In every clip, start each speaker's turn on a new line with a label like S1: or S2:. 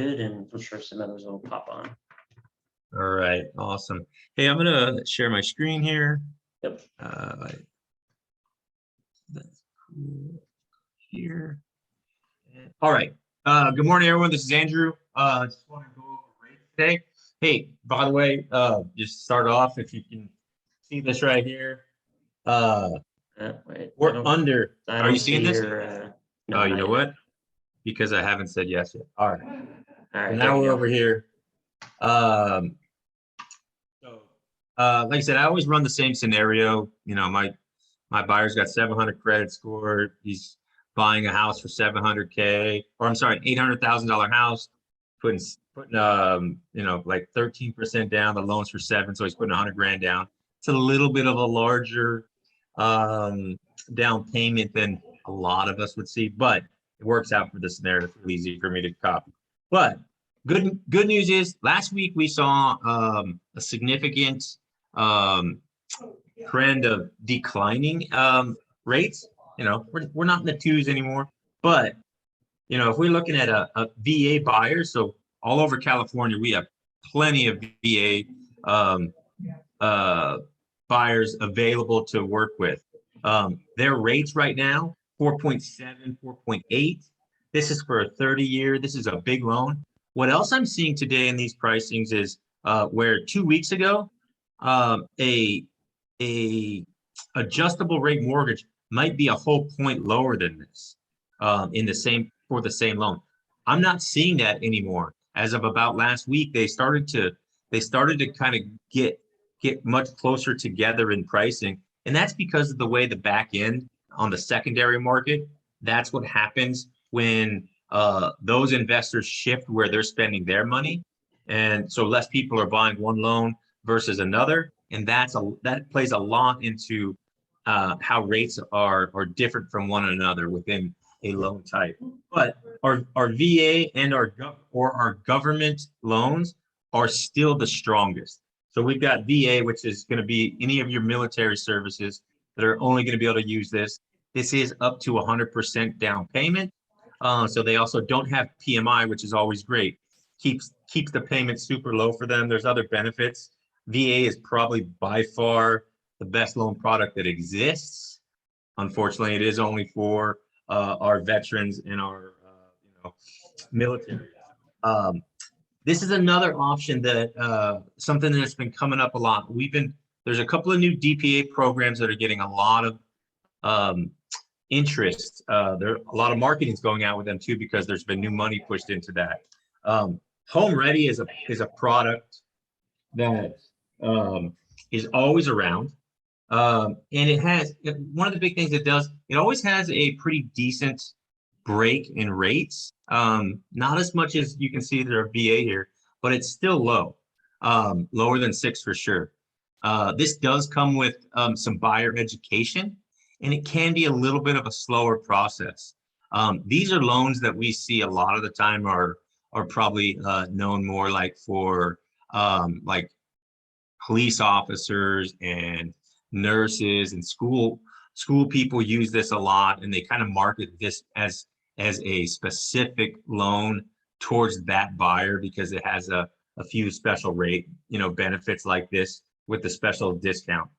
S1: and for sure some others will pop on.
S2: All right, awesome. Hey, I'm gonna share my screen here.
S1: Yep.
S2: That's cool here. All right. Good morning, everyone. This is Andrew. Just want to go over rates today. Hey, by the way, just start off if you can see this right here.
S1: Wait,
S2: We're under.
S1: I
S2: Are
S1: don't
S2: you seeing this?
S1: No,
S2: Oh, you know
S1: not yet.
S2: what? Because I haven't said yes yet. All right.
S1: All right,
S2: So
S1: there
S2: now
S1: we
S2: we're
S1: go.
S2: over here. Like I said, I always run the same scenario. You know, my buyer's got 700 credit score. He's buying a house for 700K, or I'm sorry, $800,000 house, putting you know, like 13% down. The loan's for 7, so he's putting 100 grand down. It's a little bit of a larger down payment than a lot of us would see, but it works out for the scenario. It's really easy for me to copy. But good news is last week we saw a significant trend of declining rates. You know, we're not in the 2s anymore, but you know, if we're looking at a VA buyer, so all over California, we have plenty of VA buyers available to work with. Their rates right now, 4.7, 4.8. This is for a 30-year. This is a big loan. What else I'm seeing today in these pricings is where 2 weeks ago, a adjustable rate mortgage might be a whole point lower than this for the same loan. I'm not seeing that anymore. As of about last week, they started to kind of get much closer together in pricing, and that's because of the way the back end on the secondary market. That's what happens when those investors shift where they're spending their money, and so less people are buying one loan versus another, and that plays a lot into how rates are different from one another within a loan type. But our VA and our government loans are still the strongest. So we've got VA, which is going to be any of your military services that are only going to be able to use this. This is up to 100% down payment. So they also don't have PMI, which is always great. Keeps the payment super low for them. There's other benefits. VA is probably by far the best loan product that exists. Unfortunately, it is only for our veterans and our military. This is another option that something that's been coming up a lot. There's a couple of new DPA programs that are getting a lot of interest. There a lot of marketing is going out with them too because there's been new money pushed into that. Home Ready is a product that is always around. And it has one of the big things it does, it always has a pretty decent break in rates. Not as much as you can see their VA here, but it's still low, lower than 6 for sure. This does come with some buyer education, and it can be a little bit of a slower process. These are loans that we see a lot of the time are probably known more like for like police officers and nurses and school people use this a lot, and they kind of market this as a specific loan towards that buyer because it has a few special rate benefits like this with the special discount.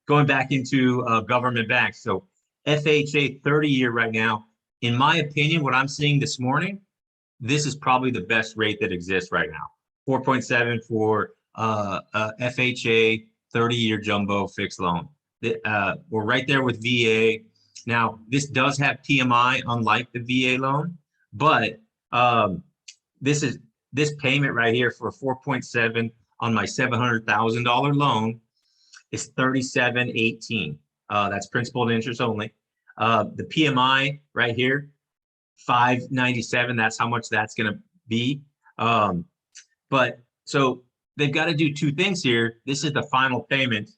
S2: Going back into government banks, so FHA 30-year right now, in my opinion, what I'm seeing this morning, this is probably the best rate that exists right now. 4.7 for FHA 30-year jumbo fixed loan. We're right there with VA. Now, this does have PMI, unlike the VA loan, but this payment right here for 4.7 on my $700,000 loan is $37.18. That's principal and interest only. The PMI right here, 597. That's how much that's going to be. But so they've got to do two things here. This is the final payment,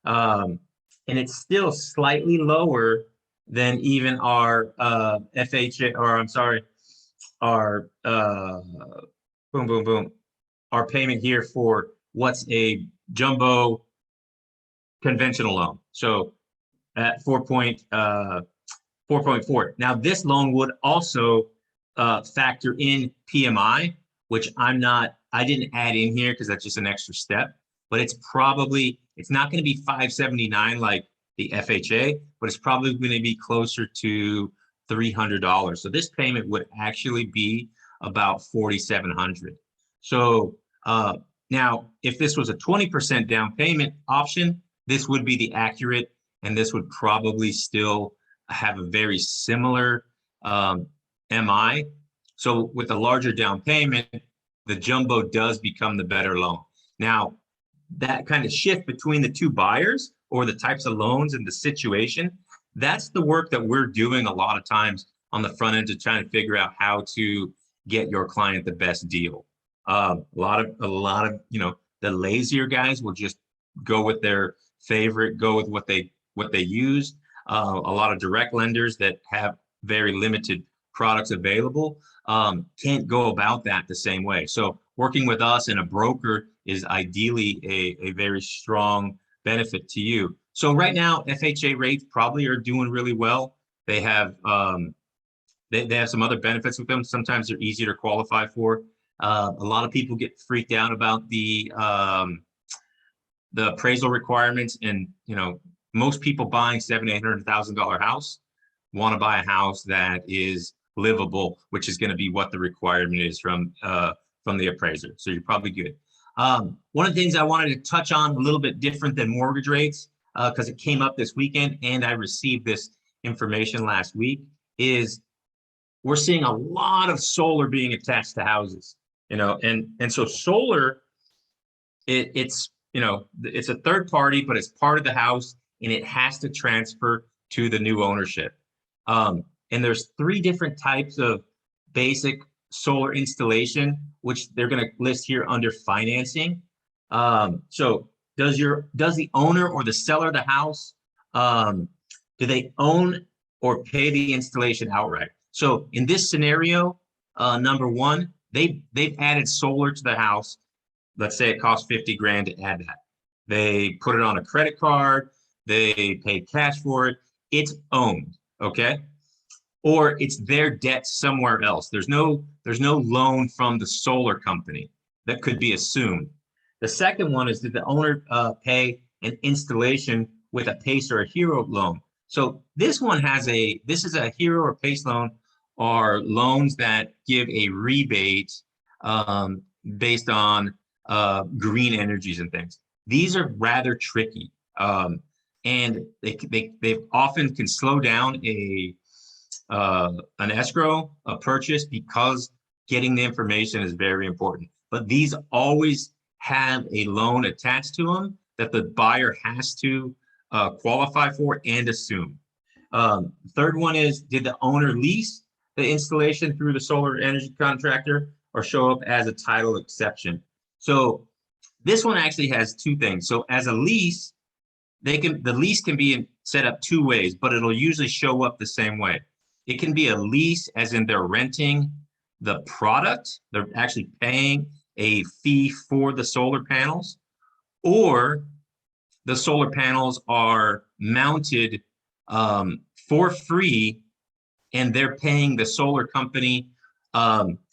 S2: and it's still slightly lower than even our FHA, or I'm sorry, our our payment here for what's a jumbo conventional loan. So at 4.4. Now this loan would also factor in PMI, which I didn't add in here because that's just an extra step, but it's not going to be 579 like the FHA, but it's probably going to be closer to $300. So this payment would actually be about $4,700. So now, if this was a 20% down payment option, this would be the accurate, and this would probably still have a very similar MI. So with a larger down payment, the jumbo does become the better loan. Now, that kind of shift between the two buyers or the types of loans and the situation, that's the work that we're doing a lot of times on the front end to try to figure out how to get your client the best deal. A lot of, the lazier guys will just go with their favorite, go with what they use. A lot of direct lenders that have very limited products available can't go about that the same way. So working with us and a broker is ideally a very strong benefit to you. So right now, FHA rates probably are doing really well. They have they have some other benefits with them. Sometimes they're easier to qualify for. A lot of people get freaked out about the appraisal requirements, and most people buying $700,000-$800,000 house want to buy a house that is livable, which is going to be what the requirement is from the appraiser. So you're probably good. One of the things I wanted to touch on a little bit different than mortgage rates, because it came up this weekend and I received this information last week, is we're seeing a lot of solar being attached to houses, and so solar, it's a third party, but it's part of the house and it has to transfer to the new ownership. And there's 3 different types of basic solar installation, which they're going to list here under financing. So does the owner or the seller of the house, do they own or pay the installation outright? So in this scenario, number 1, they've added solar to the house. Let's say it costs $50,000 to add that. They put it on a credit card. They paid cash for it. It's owned, okay? Or it's their debt somewhere else. There's no loan from the solar company that could be assumed. The second one is, did the owner pay an installation with a PACE or a HERO loan? So this is a HERO or PACE loan, are loans that give a rebate based on green energies and things. These are rather tricky, and they often can slow down an escrow, a purchase, because getting the information is very important. But these always have a loan attached to them that the buyer has to qualify for and assume. Third one is, did the owner lease the installation through the solar energy contractor or show up as a title exception? So this one actually has 2 things. So as a lease, the lease can be set up 2 ways, but it'll usually show up the same way. It can be a lease, as in they're renting the product, they're actually paying a fee for the solar panels, or the solar panels are mounted for free, and they're paying the solar company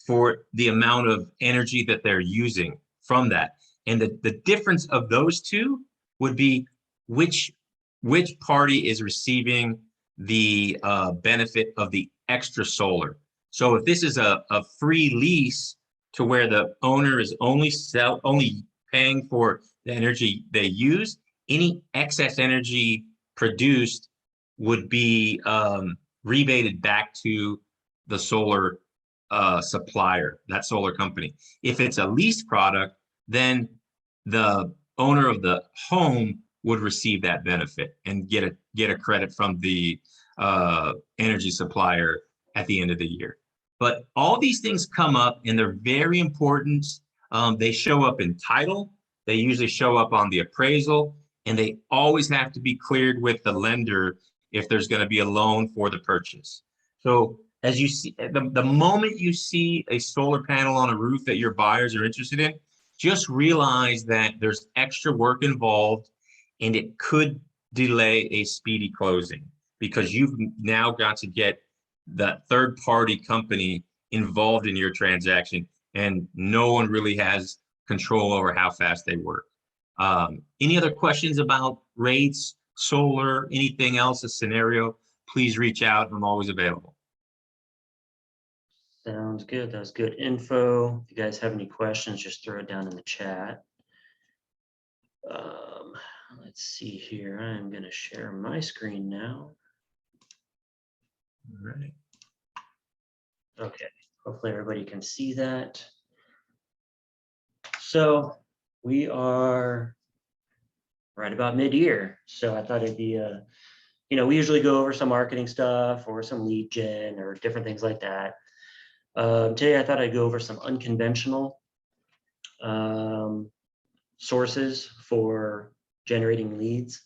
S2: for the amount of energy that they're using from that. And the difference of those 2 would be which party is receiving the benefit of the extra solar. So if this is a free lease to where the owner is only paying for the energy they use, any excess energy produced would be rebated back to the solar supplier, that solar company. If it's a lease product, then the owner of the home would receive that benefit and get a credit from the energy supplier at the end of the year. But all these things come up and they're very important. They show up in title. They usually show up on the appraisal, and they always have to be cleared with the lender if there's going to be a loan for the purchase. So as you see, the moment you see a solar panel on a roof that your buyers are interested in, just realize that there's extra work involved and it could delay a speedy closing, because you've now got to get that third party company involved in your transaction, and no one really has control over how fast they work. Any other questions about rates, solar, anything else, a scenario, please reach out. I'm always available.
S1: Sounds good. That was good info. If you guys have any questions, just throw it down in the chat. Let's see here. I'm going to share my screen now.
S2: All right.
S1: Okay. Hopefully everybody can see that. So we are right about mid-year. So I thought it'd be we usually go over some marketing stuff or some lead gen or different things like that. Today I thought I'd go over some unconventional sources for generating leads,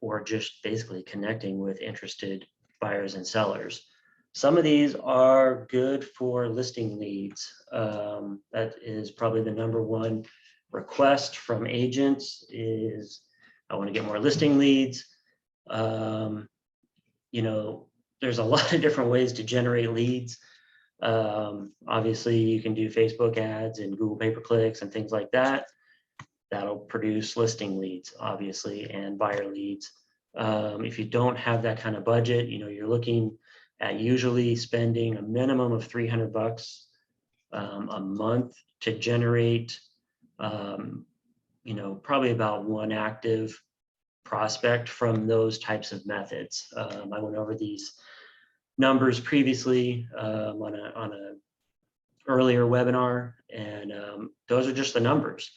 S1: or just basically connecting with interested buyers and sellers. Some of these are good for listing leads. That is probably the number one request from agents is, I want to get more listing leads. There's a lot of different ways to generate leads. Obviously you can do Facebook ads and Google pay-per-clicks and things like that. That'll produce listing leads, obviously, and buyer leads. If you don't have that kind of budget, you're looking at usually spending a minimum of $300 a month to generate, probably about one active prospect from those types of methods. I went over these numbers previously on a earlier webinar, and those are just the numbers.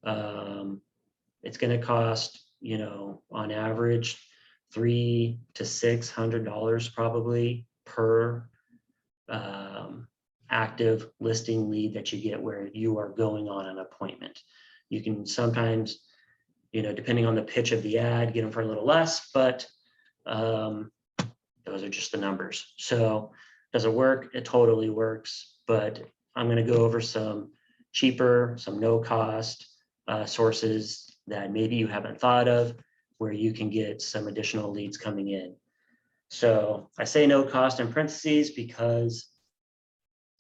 S1: It's going to cost, on average, $300 to $600 probably per active listing lead that you get where you are going on an appointment. You can sometimes, depending on the pitch of the ad, get them for a little less, but those are just the numbers. So does it work? It totally works, but I'm going to go over some cheaper, some no cost sources that maybe you haven't thought of where you can get some additional leads coming in. So I say no cost in parentheses because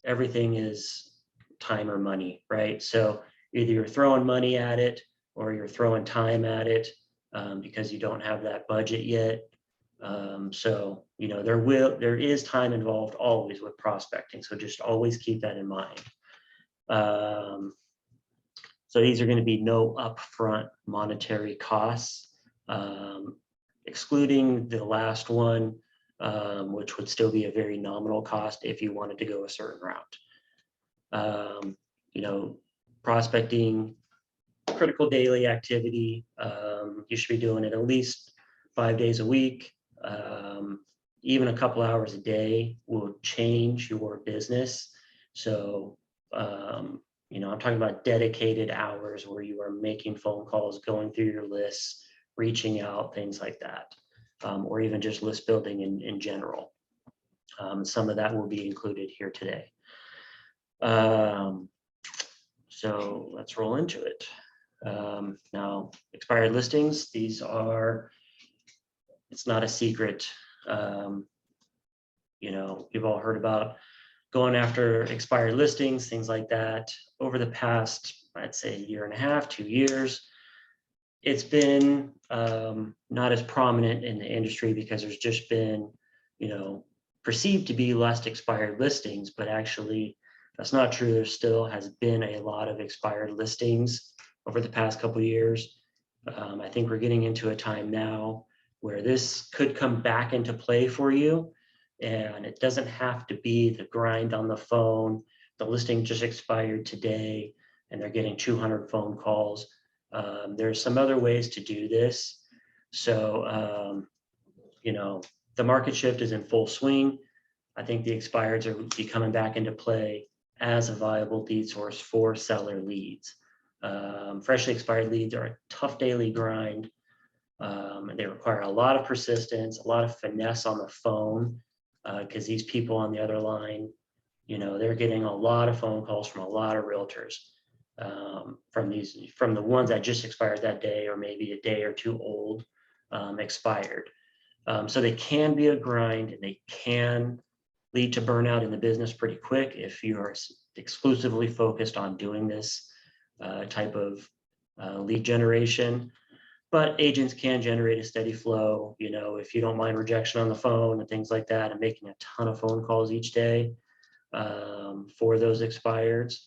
S1: everything is time or money, right? So either you're throwing money at it or you're throwing time at it because you don't have that budget yet. So, there is time involved always with prospecting. So just always keep that in mind. So these are going to be no upfront monetary costs, excluding the last one, which would still be a very nominal cost if you wanted to go a certain route. Prospecting, critical daily activity. You should be doing it at least 5 days a week. Even a couple hours a day will change your business. So, I'm talking about dedicated hours where you are making phone calls, going through your lists, reaching out, things like that, or even just list building in general. Some of that will be included here today. So let's roll into it. Now, expired listings, it's not a secret. You've all heard about going after expired listings, things like that. Over the past, I'd say, year and a half, 2 years, it's been not as prominent in the industry because there's just been, perceived to be less expired listings, but actually that's not true. There still has been a lot of expired listings over the past couple of years. I think we're getting into a time now where this could come back into play for you. And it doesn't have to be the grind on the phone. The listing just expired today and they're getting 200 phone calls. There's some other ways to do this. So, the market shift is in full swing. I think the expireds are be coming back into play as a viable lead source for seller leads. Freshly expired leads are a tough daily grind. And they require a lot of persistence, a lot of finesse on the phone, because these people on the other line, they're getting a lot of phone calls from a lot of realtors, from the ones that just expired that day or maybe a day or two old, expired. So they can be a grind and they can lead to burnout in the business pretty quick if you are exclusively focused on doing this type of lead generation. But agents can generate a steady flow, you know, if you don't mind rejection on the phone and things like that, and making a ton of phone calls each day for those expireds,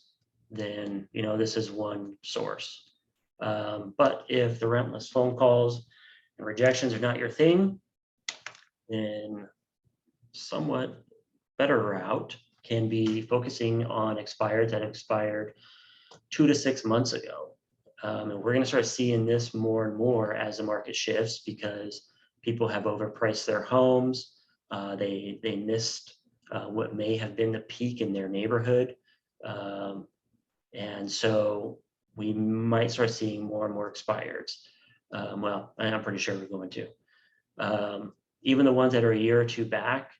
S1: then, you know, this is one source. But if the relentless phone calls and rejections are not your thing, then somewhat better route can be focusing on expireds that expired 2 to 6 months ago. And we're going to start seeing this more and more as the market shifts, because people have overpriced their homes. They missed what may have been the peak in their neighborhood. And so we might start seeing more and more expireds. Well, I'm pretty sure we're going to. Even the ones that are a year or two back,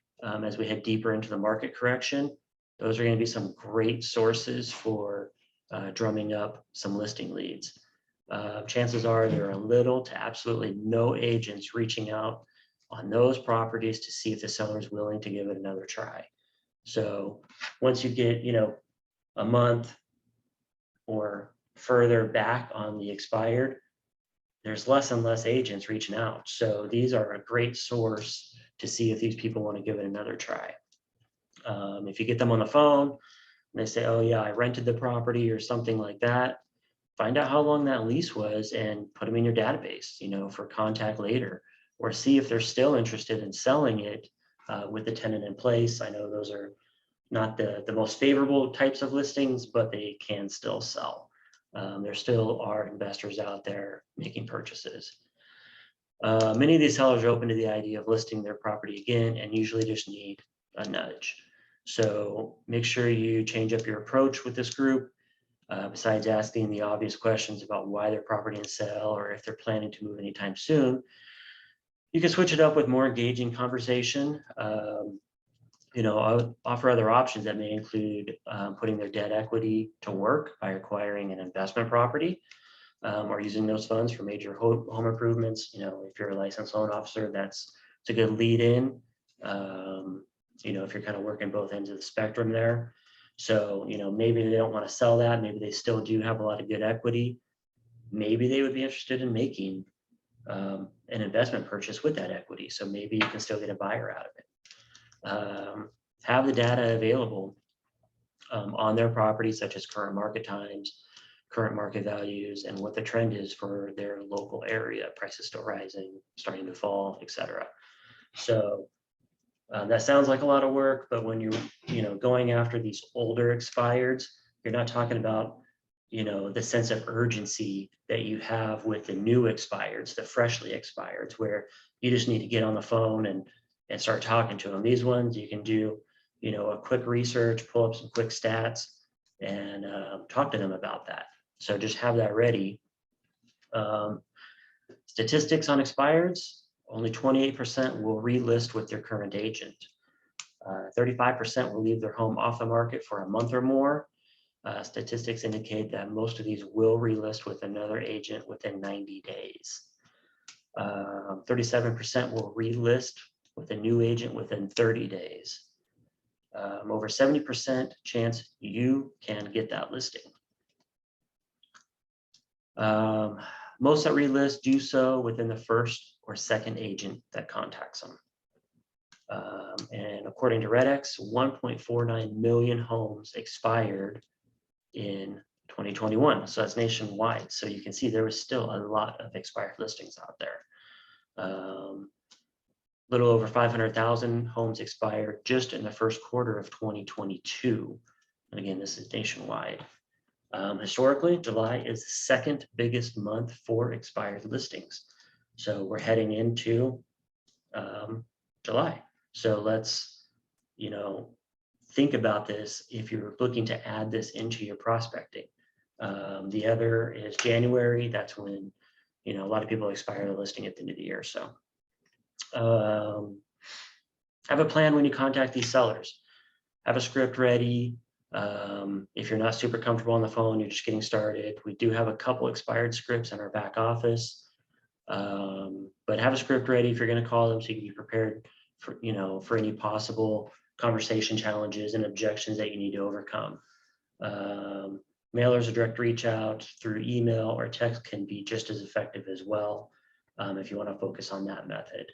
S1: as we head deeper into the market correction, those are going to be some great sources for drumming up some listing leads. Chances are there are little to absolutely no agents reaching out on those properties to see if the seller is willing to give it another try. So once you get, you know, a month or further back on the expired, there's less and less agents reaching out. So these are a great source to see if these people want to give it another try. If you get them on the phone and they say, oh yeah, I rented the property or something like that, find out how long that lease was and put them in your database, you know, for contact later, or see if they're still interested in selling it with the tenant in place. I know those are not the most favorable types of listings, but they can still sell. There still are investors out there making purchases. Many of these sellers are open to the idea of listing their property again and usually just need a nudge. So make sure you change up your approach with this group. Besides asking the obvious questions about why their property is sale or if they're planning to move anytime soon, you can switch it up with more engaging conversation. You know, I would offer other options that may include putting their debt equity to work by acquiring an investment property or using those funds for major home improvements. You know, if you're a licensed loan officer, it's a good lead in. You know, if you're kind of working both ends of the spectrum there. So, you know, maybe they don't want to sell that. Maybe they still do have a lot of good equity. Maybe they would be interested in making an investment purchase with that equity. So maybe you can still get a buyer out of it. Have the data available on their property, such as current market times, current market values, and what the trend is for their local area. Prices still rising, starting to fall, etc. So that sounds like a lot of work, but when you're going after these older expireds, you're not talking about the sense of urgency that you have with the new expireds, the freshly expireds, where you just need to get on the phone and start talking to them. These ones you can do a quick research, pull up some quick stats, and talk to them about that. So just have that ready. Statistics on expireds: only 28% will relist with their current agent. 35% will leave their home off the market for a month or more. Statistics indicate that most of these will relist with another agent within 90 days. 37% will relist with a new agent within 30 days. Over 70% chance you can get that listing. Most that relist do so within the first or second agent that contacts them. And according to Redex, 1.49 million homes expired in 2021. So that's nationwide. So you can see there was still a lot of expired listings out there. Little over 500,000 homes expired just in the first quarter of 2022. And again, this is nationwide. Historically, July is the second biggest month for expired listings. So we're heading into July. So let's, think about this if you're looking to add this into your prospecting. The other is January. That's when, a lot of people expire the listing at the end of the year. So have a plan when you contact these sellers. Have a script ready. If you're not super comfortable on the phone, you're just getting started, we do have a couple expired scripts in our back office. But have a script ready if you're going to call them, so you can be prepared for, for any possible conversation challenges and objections that you need to overcome. Mailers or direct reach out through email or text can be just as effective as well, if you want to focus on that method.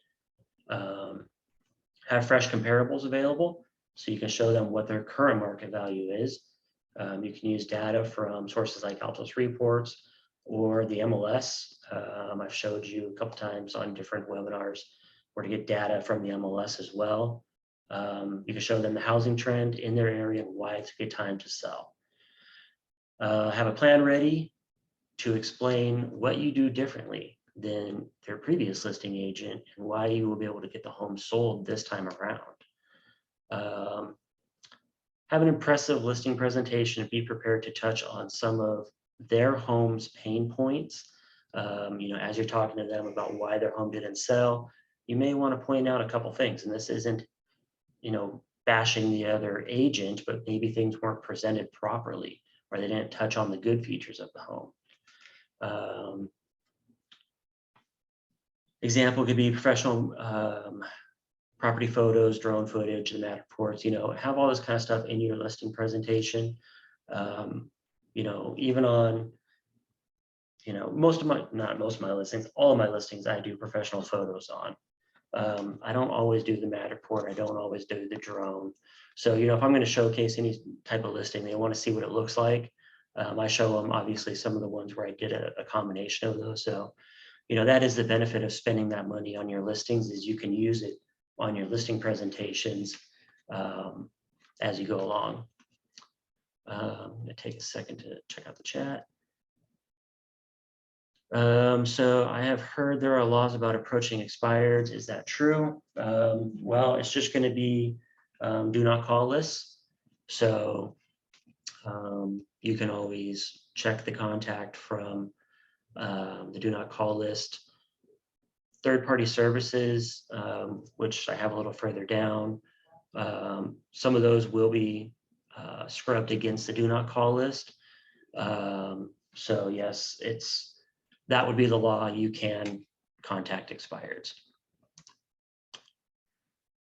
S1: Have fresh comparables available so you can show them what their current market value is. You can use data from sources like Altos Reports or the MLS. I've showed you a couple times on different webinars where to get data from the MLS as well. You can show them the housing trend in their area and why it's a good time to sell. Have a plan ready to explain what you do differently than their previous listing agent and why you will be able to get the home sold this time around. Have an impressive listing presentation and be prepared to touch on some of their home's pain points. As you're talking to them about why their home didn't sell, you may want to point out a couple things, and this isn't, bashing the other agent, but maybe things weren't presented properly or they didn't touch on the good features of the home. Example could be professional property photos, drone footage, the map reports, have all this kind of stuff in your listing presentation. Even on, not most of my listings, all of my listings, I do professional photos on. I don't always do the Matterport. I don't always do the drone. So, if I'm going to showcase any type of listing, they want to see what it looks like. I show them obviously some of the ones where I did a combination of those. So, that is the benefit of spending that money on your listings, is you can use it on your listing presentations as you go along. I'm going to take a second to check out the chat. So I have heard there are laws about approaching expireds. Is that true? Well, it's just going to be do not call lists. So you can always check the contact from the do not call list. Third-party services, which I have a little further down. Some of those will be scrubbed against the do not call list. So yes, that would be the law. You can contact expireds.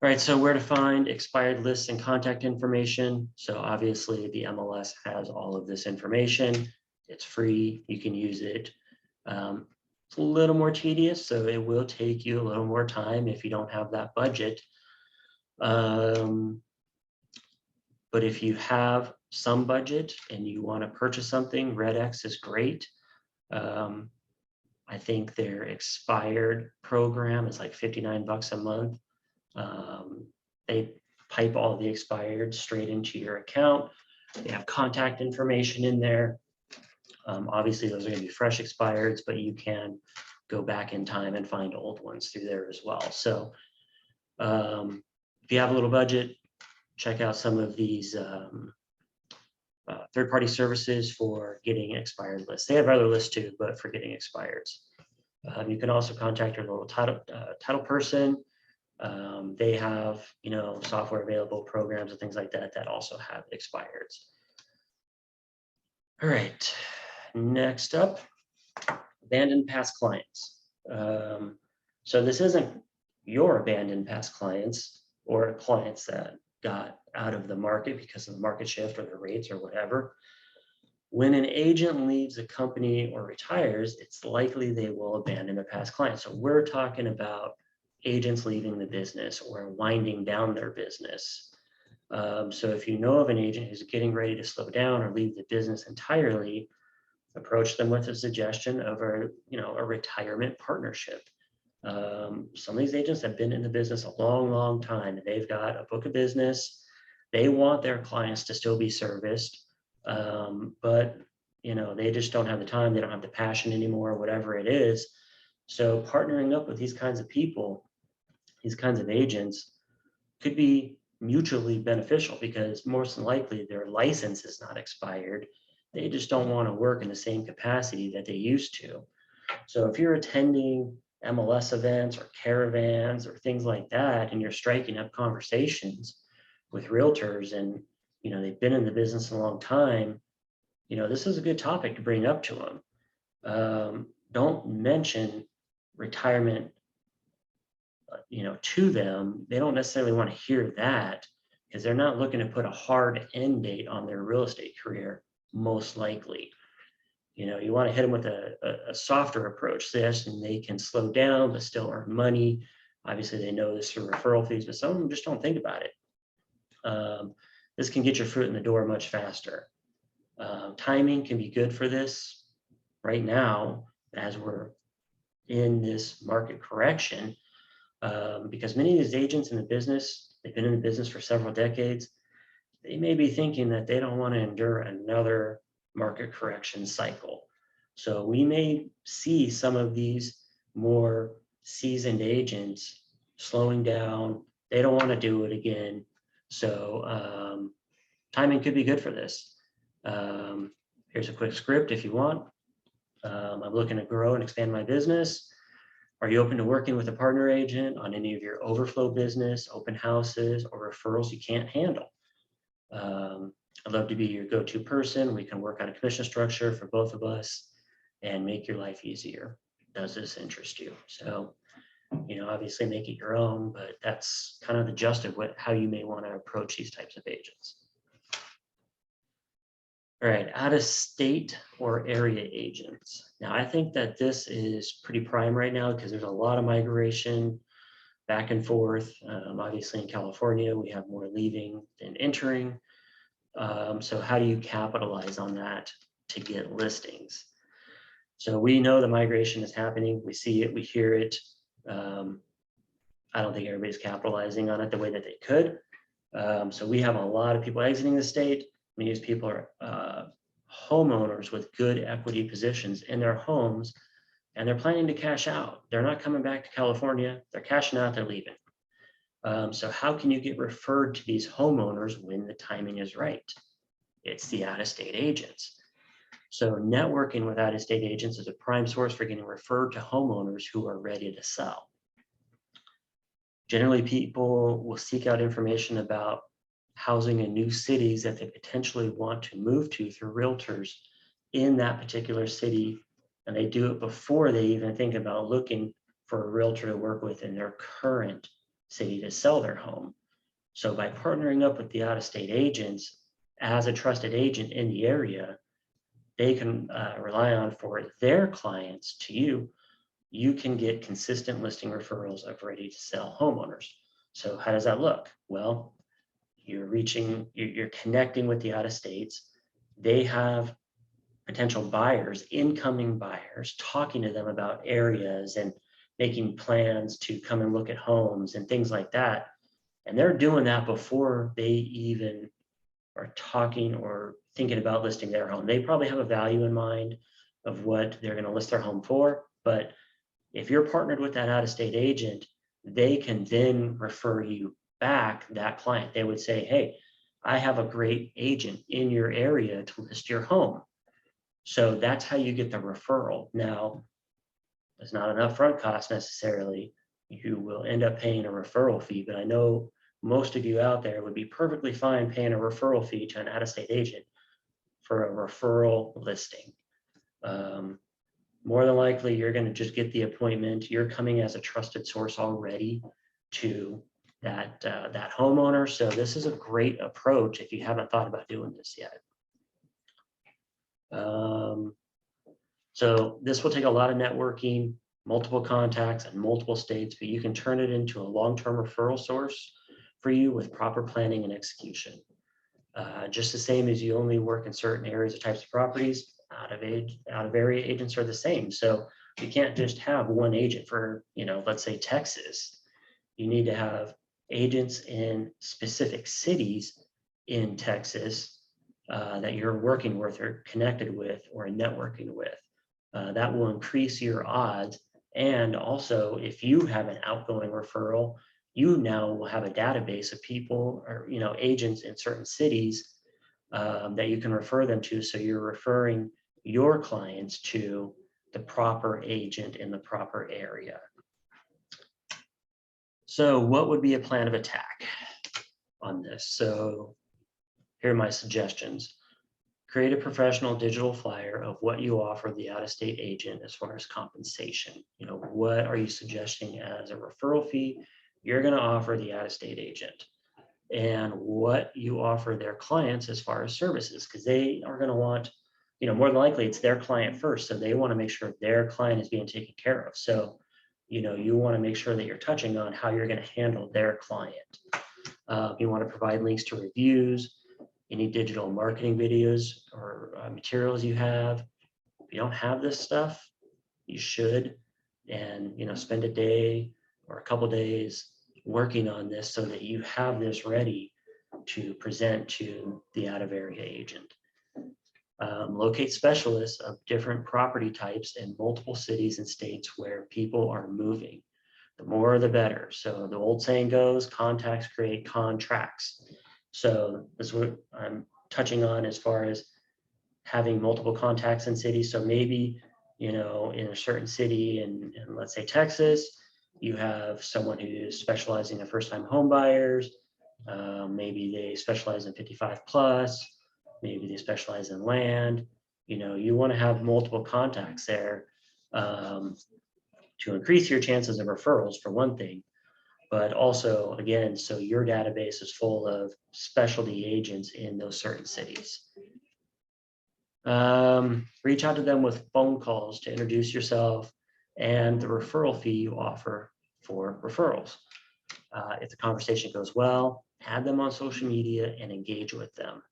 S1: All right, so where to find expired lists and contact information. So obviously the MLS has all of this information. It's free, you can use it. It's a little more tedious, so it will take you a little more time if you don't have that budget. But if you have some budget and you want to purchase something, Red X is great. I think their expired program is like $59 a month. They pipe all the expired straight into your account. They have contact information in there. Obviously, those are going to be fresh expireds, but you can go back in time and find old ones through there as well. So if you have a little budget, check out some of these third-party services for getting expired lists. They have other lists too, but for getting expireds. You can also contact your little title person. They have, software available, programs and things like that that also have expireds. All right, next up, abandoned past clients. So this isn't your abandoned past clients or clients that got out of the market because of the market shift or the rates or whatever. When an agent leaves a company or retires, it's likely they will abandon their past clients. So we're talking about agents leaving the business or winding down their business. So if you know of an agent who's getting ready to slow down or leave the business entirely, approach them with a suggestion of a retirement partnership. Some of these agents have been in the business a long, long time, and they've got a book of business. They want their clients to still be serviced, but they just don't have the time. They don't have the passion anymore, whatever it is. So partnering up with these kinds of people, these kinds of agents, could be mutually beneficial because most likely their license is not expired. They just don't want to work in the same capacity that they used to. So if you're attending MLS events or caravans or things like that, and you're striking up conversations with realtors and they've been in the business a long time, this is a good topic to bring up to them. Don't mention retirement to them. They don't necessarily want to hear that. because they're not looking to put a hard end date on their real estate career, most likely. You want to hit them with a softer approach, suggesting they can slow down but still earn money. Obviously, they know this through referral fees, but some of them just don't think about it. This can get your foot in the door much faster. Timing can be good for this right now, as we're in this market correction, because many of these agents in the business, they've been in the business for several decades. They may be thinking that they don't want to endure another market correction cycle. So we may see some of these more seasoned agents slowing down. They don't want to do it again. So timing could be good for this. Here's a quick script if you want. I'm looking to grow and expand my business. Are you open to working with a partner agent on any of your overflow business, open houses, or referrals you can't handle? I'd love to be your go-to person. We can work on a commission structure for both of us and make your life easier. Does this interest you? So, obviously make it your own, but that's kind of the gist of how you may want to approach these types of agents. All right, out of state or area agents. Now, I think that this is pretty prime right now because there's a lot of migration back and forth. Obviously in California, we have more leaving than entering. So how do you capitalize on that to get listings? So we know the migration is happening. We see it, we hear it. I don't think everybody's capitalizing on it the way that they could. So we have a lot of people exiting the state. Many of these people are homeowners with good equity positions in their homes, and they're planning to cash out. They're not coming back to California. They're cashing out, they're leaving. So how can you get referred to these homeowners when the timing is right? It's the out-of-state agents. So networking with out-of-state agents is a prime source for getting referred to homeowners who are ready to sell. Generally, people will seek out information about housing in new cities that they potentially want to move to through realtors in that particular city. And they do it before they even think about looking for a realtor to work with in their current city to sell their home. So by partnering up with the out-of-state agents as a trusted agent in the area, they can rely on for their clients to you. You can get consistent listing referrals of ready to sell homeowners. So how does that look? Well, you're connecting with the out-of-states. They have potential buyers, incoming buyers, talking to them about areas and making plans to come and look at homes and things like that. And they're doing that before they even are talking or thinking about listing their home. They probably have a value in mind of what they're going to list their home for. But if you're partnered with that out-of-state agent, they can then refer you back that client. They would say, hey, I have a great agent in your area to list your home. So that's how you get the referral. Now, there's not an upfront cost necessarily. You will end up paying a referral fee, but I know most of you out there would be perfectly fine paying a referral fee to an out-of-state agent for a referral listing. More than likely, you're going to just get the appointment. You're coming as a trusted source already to that homeowner. So this is a great approach if you haven't thought about doing this yet. So this will take a lot of networking, multiple contacts and multiple states, but you can turn it into a long-term referral source for you with proper planning and execution. Just the same as you only work in certain areas or types of properties, out of area agents are the same. So you can't just have one agent for, let's say Texas. You need to have agents in specific cities in Texas that you're working with or connected with or networking with. That will increase your odds. And also, if you have an outgoing referral, you now will have a database of people or agents in certain cities that you can refer them to. So you're referring your clients to the proper agent in the proper area. So what would be a plan of attack on this? So here are my suggestions. Create a professional digital flyer of what you offer the out-of-state agent as far as compensation. What are you suggesting as a referral fee you're going to offer the out-of-state agent? and what you offer their clients as far as services, because they are going to want, more than likely it's their client first. So they want to make sure their client is being taken care of. So, you want to make sure that you're touching on how you're going to handle their client. You want to provide links to reviews, any digital marketing videos or materials you have. If you don't have this stuff, you should, and spend a day or a couple days working on this so that you have this ready to present to the out of area agent. Locate specialists of different property types in multiple cities and states where people are moving. The more the better. So the old saying goes, contacts create contracts. So this is what I'm touching on as far as having multiple contacts in cities. So maybe, in a certain city in let's say Texas, you have someone who is specializing in first-time home buyers. Maybe they specialize in 55 plus. Maybe they specialize in land. You want to have multiple contacts there to increase your chances of referrals for one thing, but also, again, so your database is full of specialty agents in those certain cities. Reach out to them with phone calls to introduce yourself and the referral fee you offer for referrals. If the conversation goes well, add them on social media and engage with them.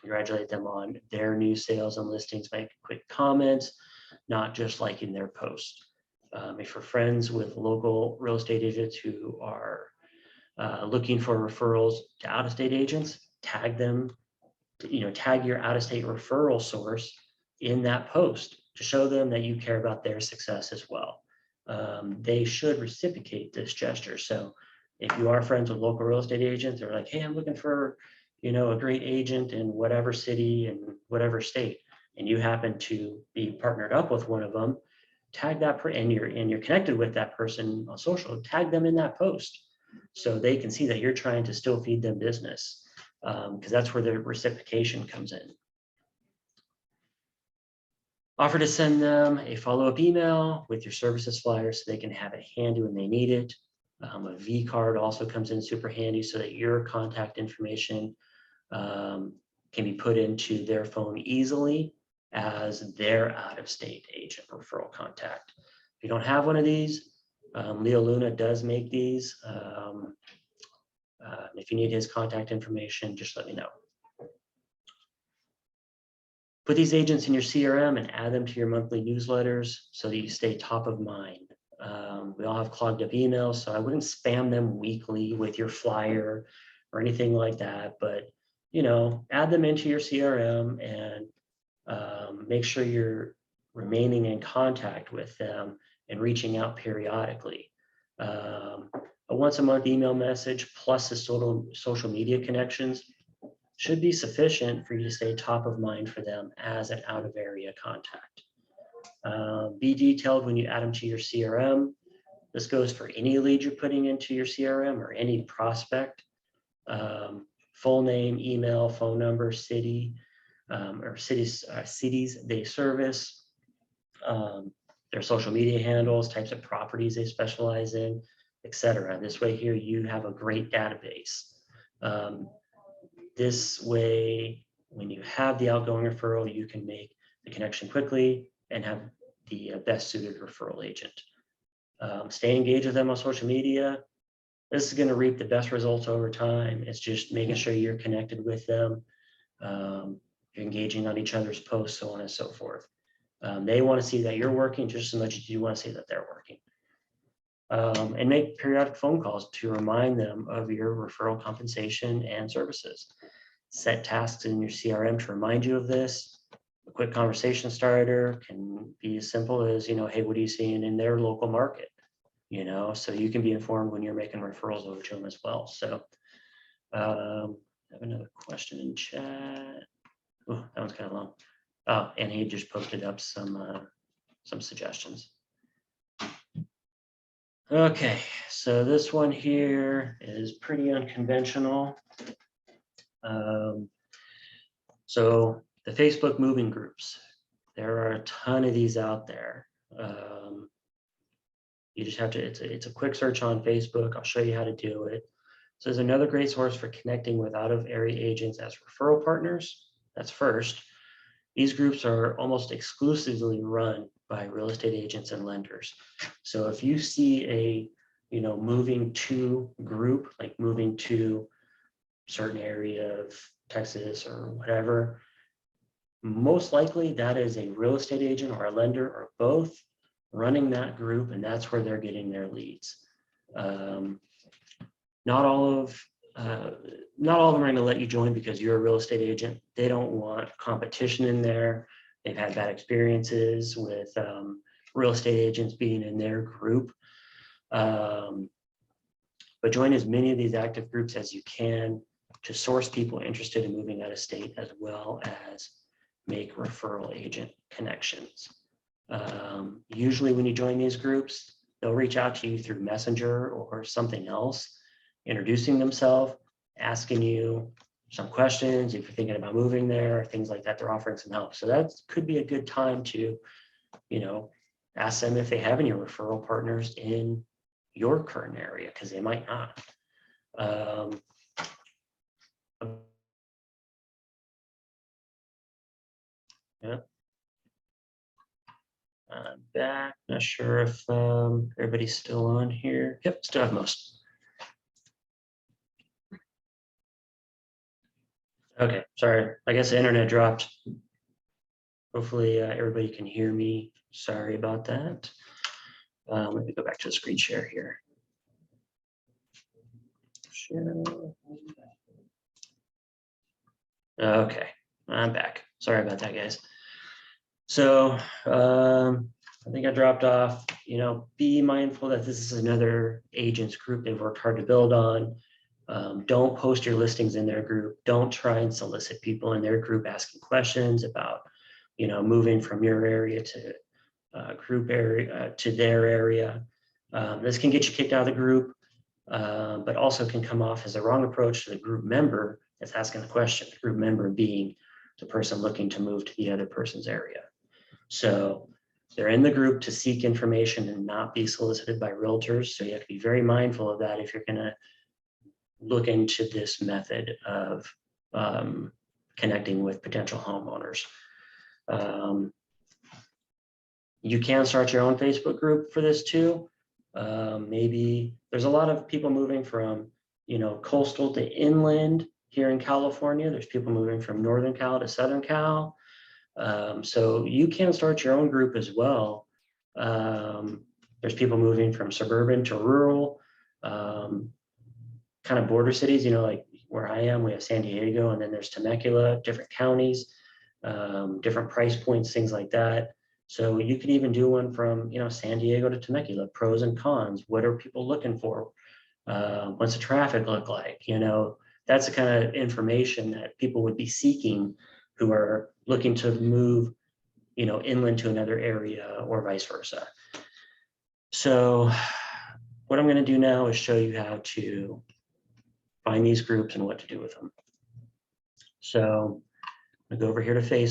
S1: Congratulate them on their new sales and listings, make quick comments, not just liking their post. If you're friends with local real estate agents who are looking for referrals to out-of-state agents, tag them, tag your out-of-state referral source in that post to show them that you care about their success as well. They should reciprocate this gesture. So if you are friends with local real estate agents, they're like, hey, I'm looking for, a great agent in whatever city and whatever state, and you happen to be partnered up with one of them, tag that and you're connected with that person on social, tag them in that post so they can see that you're trying to still feed them business, because that's where the reciprocation comes in. Offer to send them a follow-up email with your services flyer so they can have it handy when they need it. A V card also comes in super handy so that your contact information can be put into their phone easily as their out-of-state agent referral contact. If you don't have one of these, Leo Luna does make these. If you need his contact information, just let me know. Put these agents in your CRM and add them to your monthly newsletters so that you stay top of mind. We all have clogged up emails, so I wouldn't spam them weekly with your flyer or anything like that, but add them into your CRM and make sure you're remaining in contact with them and reaching out periodically. A once a month email message plus the social media connections should be sufficient for you to stay top of mind for them as an out of area contact. Be detailed when you add them to your CRM. This goes for any lead you're putting into your CRM or any prospect. Full name, email, phone number, city, or cities they service, their social media handles, types of properties they specialize in, etc. This way here you have a great database. This way, when you have the outgoing referral, you can make the connection quickly and have the best suited referral agent. Stay engaged with them on social media. This is going to reap the best results over time. It's just making sure you're connected with them. You're engaging on each other's posts, so on and so forth. They want to see that you're working just as much as you want to see that they're working. And make periodic phone calls to remind them of your referral compensation and services. Set tasks in your CRM to remind you of this. A quick conversation starter can be as simple as, hey, what are you seeing in their local market? So you can be informed when you're making referrals over to them as well. So I have another question in chat. Oh, that one's kind of long. Oh, and he just posted up some suggestions. Okay, so this one here is pretty unconventional. So the Facebook moving groups, there are a ton of these out there. You just have to, it's a quick search on Facebook. I'll show you how to do it. So there's another great source for connecting with out-of-area agents as referral partners. That's first. These groups are almost exclusively run by real estate agents and lenders. So if you see a, moving to group, like moving to certain area of Texas or whatever, most likely that is a real estate agent or a lender or both running that group, and that's where they're getting their leads. Not all of them are going to let you join because you're a real estate agent. They don't want competition in there. They've had bad experiences with real estate agents being in their group. But join as many of these active groups as you can to source people interested in moving out of state, as well as make referral agent connections. Usually when you join these groups, they'll reach out to you through Messenger or something else, introducing themselves, asking you some questions if you're thinking about moving there, things like that. They're offering some help. So that could be a good time to, ask them if they have any referral partners in your current area, because they might not. Yeah. I'm back. Not sure if everybody's still on here. Yep, still have most. Okay, sorry. I guess the internet dropped. Hopefully everybody can hear me. Sorry about that. Let me go back to the screen share here. Okay, I'm back. Sorry about that, guys. So I think I dropped off. Be mindful that this is another agents group they've worked hard to build on. Don't post your listings in their group. Don't try and solicit people in their group asking questions about, moving from your area to group area to their area. This can get you kicked out of the group, but also can come off as a wrong approach to the group member that's asking the question, the group member being the person looking to move to the other person's area. So they're in the group to seek information and not be solicited by realtors. So you have to be very mindful of that if you're going to look into this method of connecting with potential homeowners. You can start your own Facebook group for this too. Maybe there's a lot of people moving from, coastal to inland here in California. There's people moving from Northern Cal to Southern Cal. So you can start your own group as well. There's people moving from suburban to rural, kind of border cities, like where I am, we have San Diego, and then there's Temecula, different counties, different price points, things like that. So you could even do one from, San Diego to Temecula, pros and cons. What are people looking for? What's the traffic look like? That's the kind of information that people would be seeking who are looking to move, inland to another area or vice versa. So what I'm going to do now is show you how to find these groups and what to do with them. So I'm going to go over here to Facebook.